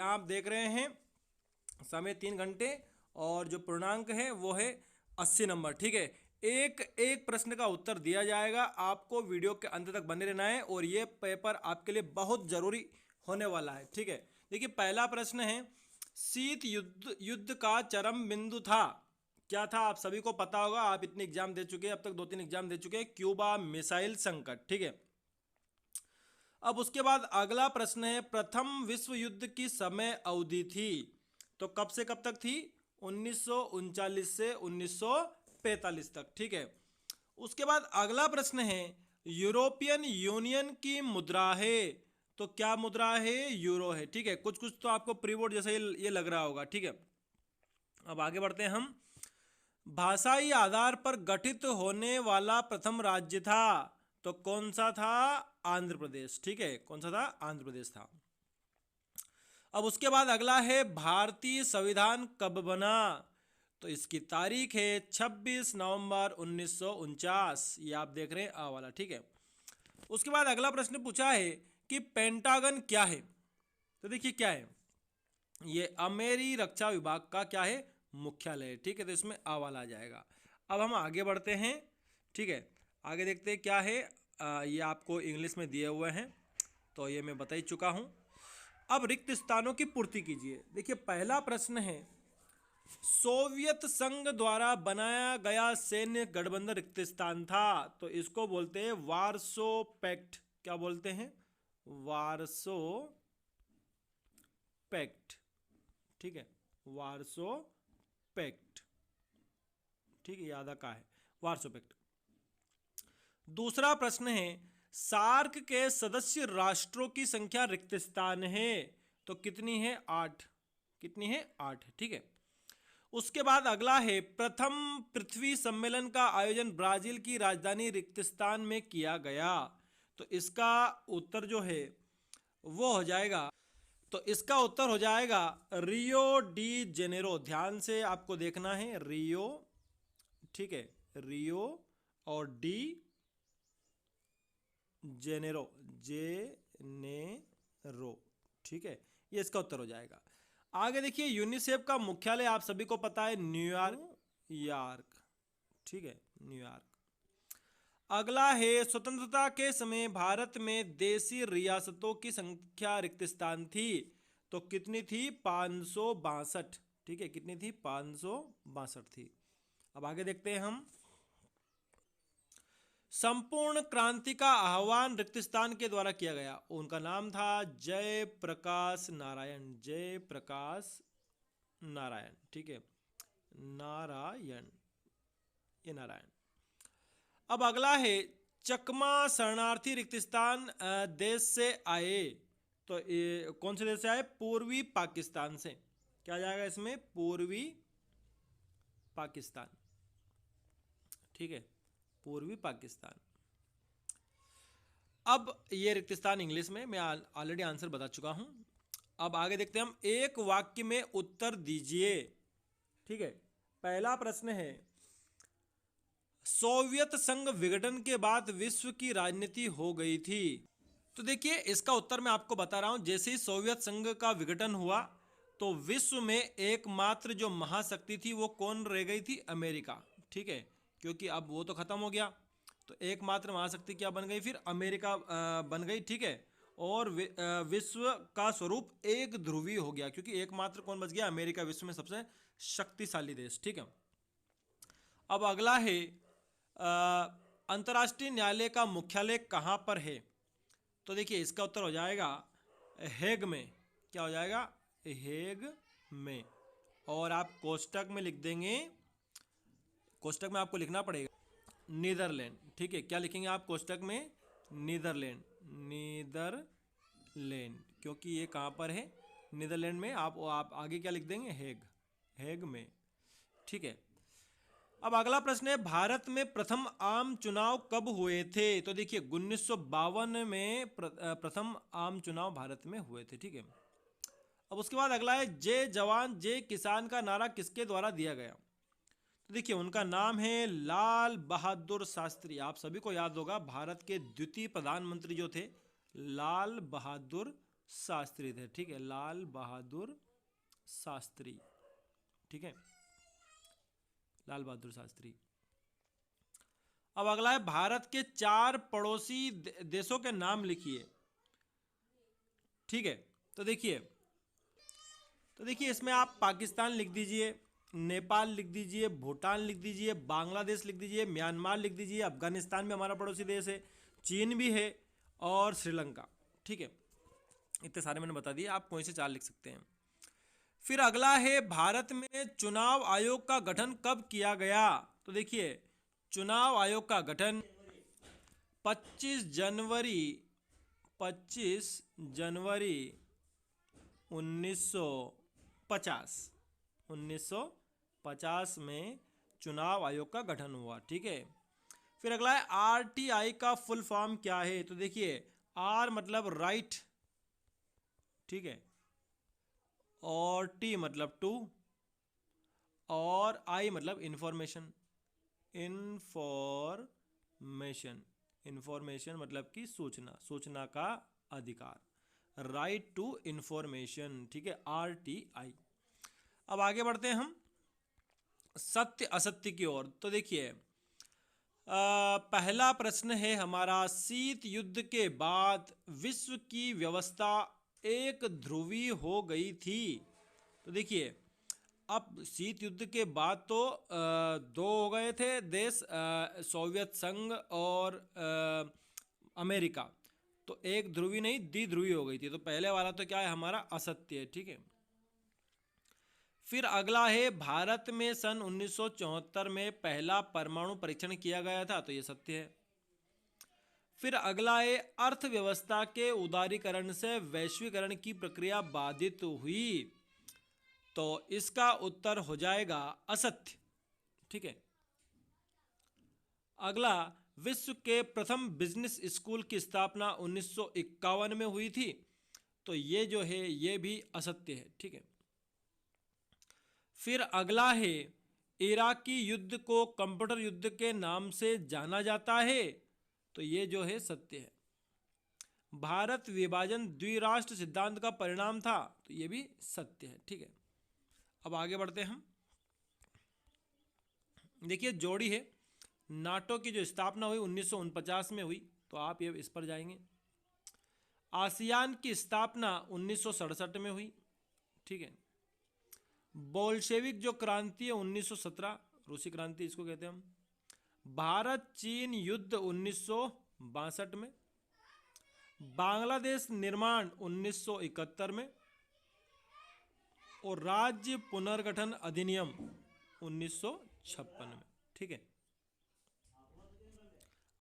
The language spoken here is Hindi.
यहाँ आप देख रहे हैं समय 3 घंटे और जो पूर्णांक है वो है 80 नंबर। ठीक है, एक एक प्रश्न का उत्तर दिया जाएगा, आपको वीडियो के अंत तक बने रहना है और ये पेपर आपके लिए बहुत जरूरी होने वाला है। ठीक है, देखिए पहला प्रश्न है, शीत युद्ध का चरम बिंदु था, क्या था? आप सभी को पता होगा, आप इतने एग्जाम दे चुके हैं, अब तक 2-3 एग्जाम दे चुके हैं, क्यूबा मिसाइल संकट। ठीक है, अब उसके बाद अगला प्रश्न है, प्रथम विश्व युद्ध की समय अवधि थी, तो कब से कब तक थी? 1939 से 1945 तक। ठीक है, उसके बाद अगला प्रश्न है, यूरोपियन यूनियन की मुद्रा है, तो क्या मुद्रा है? यूरो है। ठीक है, कुछ कुछ तो आपको प्री बोर्ड जैसा ये लग रहा होगा। ठीक है, अब आगे बढ़ते हैं हम। भाषाई आधार पर गठित होने वाला प्रथम राज्य था, तो कौन सा था? आंध्र प्रदेश। ठीक है, कौन सा था? आंध्र प्रदेश था। अब उसके बाद अगला है, भारतीय संविधान कब बना, तो इसकी तारीख है 26 नवंबर 1949। ये आप देख रहे हैं आ वाला। ठीक है, उसके बाद अगला प्रश्न पूछा है कि पेंटागन क्या है, तो देखिए क्या है, ये अमेरिकी रक्षा विभाग का क्या है? मुख्यालय है। ठीक है, तो इसमें आ वाला आ जाएगा। अब हम आगे बढ़ते हैं। ठीक है, आगे देखते हैं क्या है। ये आपको इंग्लिश में दिए हुए हैं, तो ये मैं बता ही चुका हूँ। अब रिक्त स्थानों की पूर्ति कीजिए। देखिए पहला प्रश्न है, सोवियत संघ द्वारा बनाया गया सैन्य गठबंधन रिक्त स्थान था, तो इसको बोलते हैं वार्सो पैक्ट। क्या बोलते हैं? Warsaw pact. ठीक है, वार्सो पैक्ट। ठीक है, याद का है वार्सो पैक्ट। दूसरा प्रश्न है, सार्क के सदस्य राष्ट्रों की संख्या रिक्त स्थान है, तो कितनी है? 8। कितनी है? 8 है। ठीक है, उसके बाद अगला है, प्रथम पृथ्वी सम्मेलन का आयोजन ब्राजील की राजधानी रिक्तस्थान में किया गया, तो इसका उत्तर जो है वो हो जाएगा, तो इसका उत्तर हो जाएगा रियो डी जेनेरो। ध्यान से आपको देखना है, रियो। ठीक है, रियो और डी जेनेरो, जेनेरो। ठीक है, ये इसका उत्तर हो जाएगा। आगे देखिए, यूनिसेफ का मुख्यालय आप सभी को पता है न्यूयॉर्क। ठीक है, न्यूयॉर्क। अगला है, स्वतंत्रता के समय भारत में देशी रियासतों की संख्या रिक्त स्थान थी, तो कितनी थी? 562। ठीक है, कितनी थी? 562 थी। अब आगे देखते हैं हम, संपूर्ण क्रांति का आह्वान रिक्तस्थान के द्वारा किया गया, उनका नाम था जयप्रकाश नारायण। जयप्रकाश नारायण। ठीक है, नारायण, ये नारायण। अब अगला है, चकमा शरणार्थी रिक्तस्थान देश से आए, तो ये कौन से देश से आए? पूर्वी पाकिस्तान से। क्या जाएगा इसमें? पूर्वी पाकिस्तान। ठीक है, पूर्वी पाकिस्तान। अब ये रिक्तस्थान इंग्लिश में मैं ऑलरेडी आंसर बता चुका हूं। अब आगे देखते हैं हम, एक वाक्य में उत्तर दीजिए। ठीक है, पहला प्रश्न है, सोवियत संघ विघटन के बाद विश्व की राजनीति हो गई थी, तो देखिए इसका उत्तर मैं आपको बता रहा हूं। जैसे ही सोवियत संघ का विघटन हुआ, तो विश्व में एकमात्र जो महाशक्ति थी वो कौन रह गई थी? अमेरिका। ठीक है, क्योंकि अब वो तो खत्म हो गया, तो एकमात्र महाशक्ति क्या बन गई? फिर अमेरिका बन गई। ठीक है, और विश्व का स्वरूप एक ध्रुवी हो गया, क्योंकि एकमात्र कौन बच गया? अमेरिका, विश्व में सबसे शक्तिशाली देश। ठीक है, अब अगला है, अंतर्राष्ट्रीय न्यायालय का मुख्यालय कहाँ पर है, तो देखिए इसका उत्तर हो जाएगा हेग में। क्या हो जाएगा? हेग में। और आप कोष्टक में लिख देंगे, कोष्टक में आपको लिखना पड़ेगा नीदरलैंड। ठीक है, क्या लिखेंगे आप कोष्टक में? नीदरलैंड। नीदरलैंड, क्योंकि ये कहाँ पर है? नीदरलैंड में। आप आगे क्या लिख देंगे? हेग। हेग में। ठीक है, अब अगला प्रश्न है, भारत में प्रथम आम चुनाव कब हुए थे, तो देखिए 1952 में प्रथम आम चुनाव भारत में हुए थे। ठीक है, अब उसके बाद अगला है, जय जवान जय किसान का नारा किसके द्वारा दिया गया, तो देखिए उनका नाम है लाल बहादुर शास्त्री। आप सभी को याद होगा, भारत के द्वितीय प्रधानमंत्री जो थे लाल बहादुर शास्त्री थे, ठीक है, लाल बहादुर शास्त्री, ठीक है, लाल बहादुर शास्त्री। अब अगला है भारत के 4 पड़ोसी देशों के नाम लिखिए, ठीक है। तो देखिए इसमें आप पाकिस्तान लिख दीजिए, नेपाल लिख दीजिए, भूटान लिख दीजिए, बांग्लादेश लिख दीजिए, म्यांमार लिख दीजिए, अफगानिस्तान भी हमारा पड़ोसी देश है, चीन भी है और श्रीलंका, ठीक है। इतने सारे मैंने बता दिए, आप कोई से 4 लिख सकते हैं। फिर अगला है भारत में चुनाव आयोग का गठन कब किया गया। तो देखिए चुनाव आयोग का गठन 25 जनवरी 1950 में चुनाव आयोग का गठन हुआ, ठीक है। फिर अगला है आरटीआई का फुल फॉर्म क्या है। तो देखिए आर मतलब राइट, ठीक है, और टी मतलब टू, और आई मतलब इंफॉर्मेशन, इंफॉर्मेशन मतलब कि सूचना, सूचना का अधिकार, राइट टू इंफॉर्मेशन, ठीक है, आरटीआई। अब आगे बढ़ते हैं हम सत्य असत्य की ओर। तो देखिए पहला प्रश्न है हमारा, शीत युद्ध के बाद विश्व की व्यवस्था एक ध्रुवी हो गई थी। तो देखिए अब शीत युद्ध के बाद तो 2 हो गए थे देश, सोवियत संघ और अमेरिका, तो एक ध्रुवी नहीं द्विध्रुवी हो गई थी। तो पहले वाला तो क्या है हमारा असत्य है, ठीक है। फिर अगला है भारत में सन 1974 में पहला परमाणु परीक्षण किया गया था। तो ये सत्य है। फिर अगला है अर्थव्यवस्था के उदारीकरण से वैश्वीकरण की प्रक्रिया बाधित हुई। तो इसका उत्तर हो जाएगा असत्य, ठीक है। अगला विश्व के प्रथम बिजनेस स्कूल की स्थापना 1951 में हुई थी। तो ये जो है ये भी असत्य है, ठीक है। फिर अगला है इराकी युद्ध को कंप्यूटर युद्ध के नाम से जाना जाता है। तो ये जो है सत्य है। भारत विभाजन द्विराष्ट्र सिद्धांत का परिणाम था। तो ये भी सत्य है, ठीक है। अब आगे बढ़ते हैं हम। देखिए जोड़ी है, नाटो की जो स्थापना हुई 1949 में हुई। तो आप ये इस पर जाएंगे। आसियान की स्थापना 1967 में हुई, ठीक है। बोल्शेविक जो क्रांति है 1917, रूसी क्रांति इसको कहते हैं हम। भारत चीन युद्ध 1962 में। बांग्लादेश निर्माण 1971 में। और राज्य पुनर्गठन अधिनियम 1956 में, ठीक है।